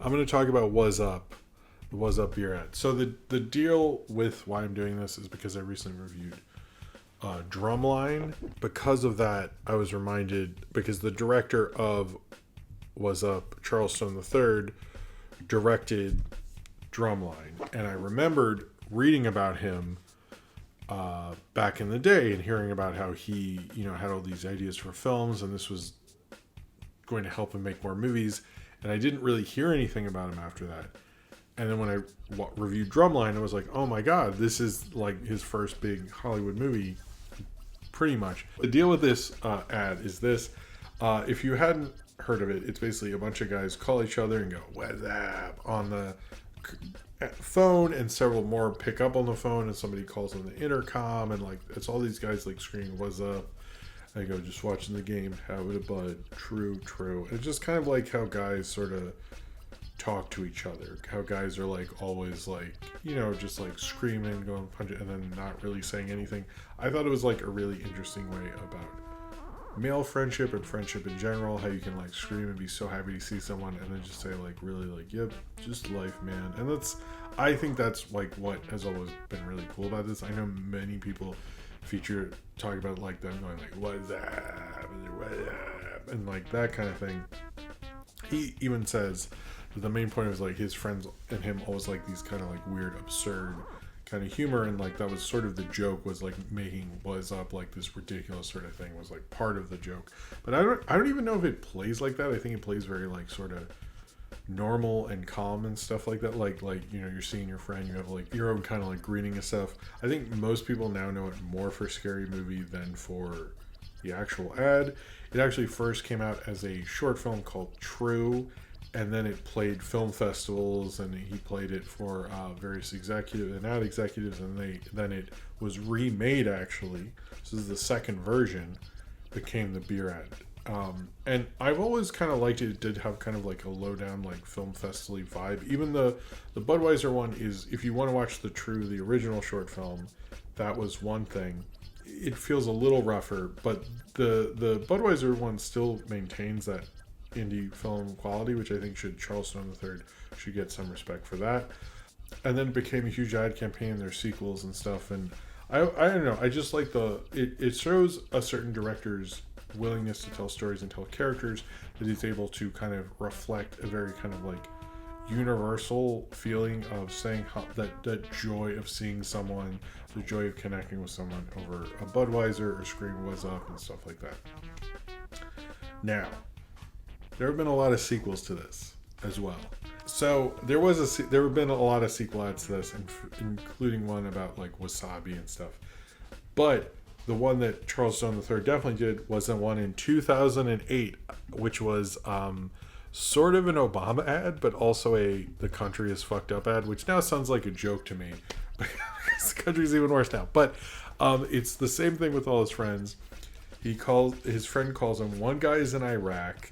I'm going to talk about the Whassup beer ad. So the deal with why I'm doing this is because I recently reviewed Drumline. Because of that, I was reminded, because the director of Whassup, Charles Stone III, directed Drumline, and I remembered reading about him back in the day and hearing about how he, had all these ideas for films, and this was going to help him make more movies. And I didn't really hear anything about him after that. And then when I reviewed Drumline, I was like, oh my God, this is like his first big Hollywood movie, pretty much. The deal with this ad is this. If you hadn't heard of it, it's basically a bunch of guys call each other and go, "Whassup?" on the phone, and several more pick up on the phone, and somebody calls on the intercom, and like it's all these guys like screaming "Whassup?" I go, "Just watching the game, having a bud, true." It's just kind of like how guys sort of talk to each other, how guys are like always like, just like screaming, going punch it, and then not really saying anything. I thought it was like a really interesting way about male friendship and friendship in general, how you can like scream and be so happy to see someone and then just say like really like, yep, just life, man. And I think that's like what has always been really cool about this. I know many people talk about like them going like, "What's up?" and like that kind of thing. He even says that the main point was like his friends and him always like these kind of like weird, absurd kind of humor, and like that was sort of the joke, was like making Whassup like this ridiculous sort of thing was like part of the joke. But I don't even know if it plays like that. I think it plays very like sort of normal and calm and stuff like that. Like you're seeing your friend, you have like your own kind of like greeting and stuff. I think most people now know it more for Scary Movie than for the actual ad. It actually first came out as a short film called True, and then it played film festivals, and he played it for various executives and ad executives, and then it was remade actually. This is the second version, became the beer ad. And I've always kind of liked it. It did have kind of like a low down like film festival vibe. Even the Budweiser one is, if you want to watch the original short film, that was one thing. It feels a little rougher, but the Budweiser one still maintains that indie film quality, which I think Charles Stone III should get some respect for that. And then it became a huge ad campaign, their sequels and stuff. And I don't know, I just like it shows a certain director's willingness to tell stories and tell characters, that he's able to kind of reflect a very kind of like universal feeling of saying how that joy of seeing someone, the joy of connecting with someone over a Budweiser or screaming "Whassup?" and stuff like that. Now, there have been a lot of sequels to this as well. So there have been a lot of sequel ads to this, including one about like wasabi and stuff. But the one that Charles Stone III definitely did was the one in 2008, which was sort of an Obama ad, but also the country is fucked up ad, which now sounds like a joke to me because the country's even worse now. But it's the same thing with all his friends. His friend calls him. One guy is in Iraq.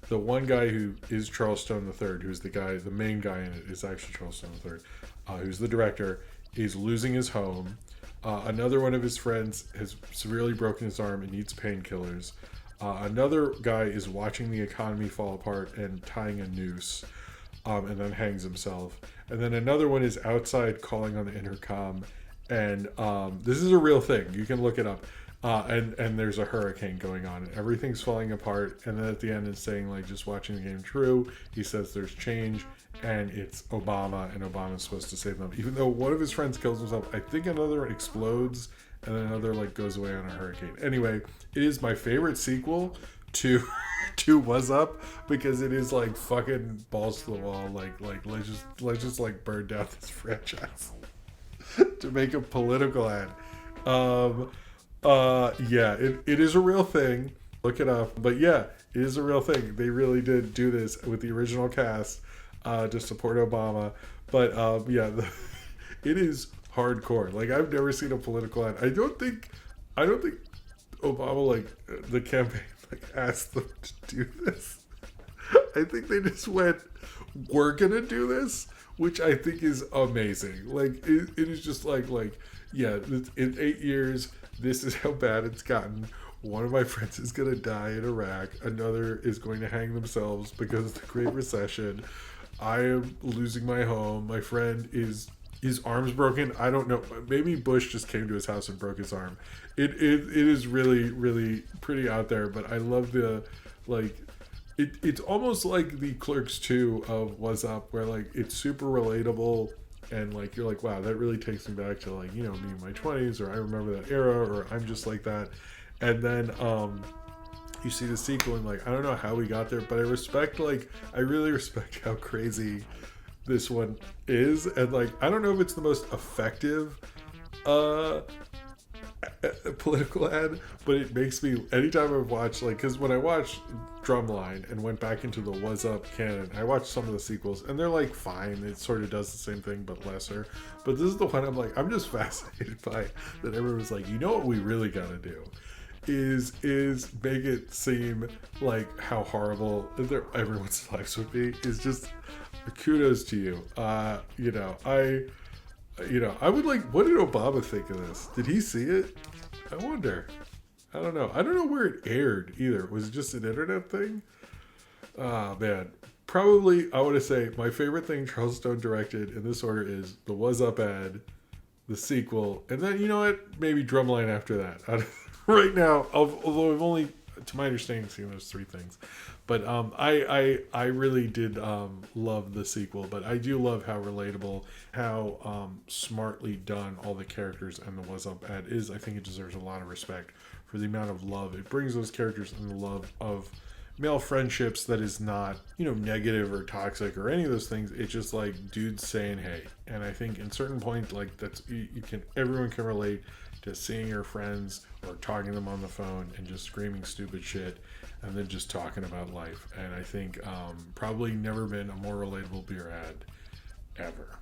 The one guy who is Charles Stone III, who's the main guy in it, is actually Charles Stone III, who's the director, is losing his home. Another one of his friends has severely broken his arm and needs painkillers. Another guy is watching the economy fall apart and tying a noose, and then hangs himself. And then another one is outside calling on the intercom, and this is a real thing. You can look it up. And there's a hurricane going on, and everything's falling apart. And then at the end, it's saying like, "Just watching the game, true." He says there's change, and it's Obama, and Obama's supposed to save them. Even though one of his friends kills himself, I think another explodes, and then another like goes away on a hurricane. Anyway, it is my favorite sequel to Whassup, because it is like fucking balls to the wall. Like let's just like burn down this franchise to make a political ad. Yeah, it is a real thing. Look it up. But yeah, it is a real thing. They really did do this with the original cast to support Obama. But yeah, it is hardcore. Like, I've never seen a political ad. I don't think Obama, like, the campaign, like, asked them to do this. I think they just went, "We're gonna do this," which I think is amazing. Like, it is just like, yeah, in 8 years, this is how bad it's gotten. One of my friends is going to die in Iraq. Another is going to hang themselves because of the Great Recession. I am losing my home. My friend is his arm's broken. I don't know. Maybe Bush just came to his house and broke his arm. It is really really pretty out there. But I love the like. It's almost like the Clerks 2 of Whassup, where like it's super relatable and like you're like, wow, that really takes me back to like, you know, me in my 20s, or I remember that era, or I'm just like that. And then you see the sequel and like I don't know how we got there, but I really respect how crazy this one is. And like I don't know if it's the most effective political ad, but it makes me, anytime I've watched, like, because when I watched Drumline and went back into the Whassup canon, I watched some of the sequels and they're like fine, it sort of does the same thing but lesser. But this is the one I'm like, I'm just fascinated by, that everyone was like, you know what we really gotta do is make it seem like how horrible everyone's lives would be. Is just kudos to you. I would like, what did Obama think of this? Did he see it? I wonder. I don't know. I don't know where it aired either. Was it just an internet thing? Ah, man. Probably, I want to say, my favorite thing Charles Stone directed in this order is the Whassup ad, the sequel, and then, you know what? Maybe Drumline after that. Right now, although I've only, to my understanding, seen those three things. But I really did love the sequel, but I do love how relatable, how smartly done all the characters and the Whassup ad is. I think it deserves a lot of respect for the amount of love it brings those characters and the love of male friendships that is not, you know, negative or toxic or any of those things. It's just like dudes saying hey. And I think in certain points, like that's, everyone can relate to seeing your friends or talking to them on the phone and just screaming stupid shit and then just talking about life. And I think probably never been a more relatable beer ad ever.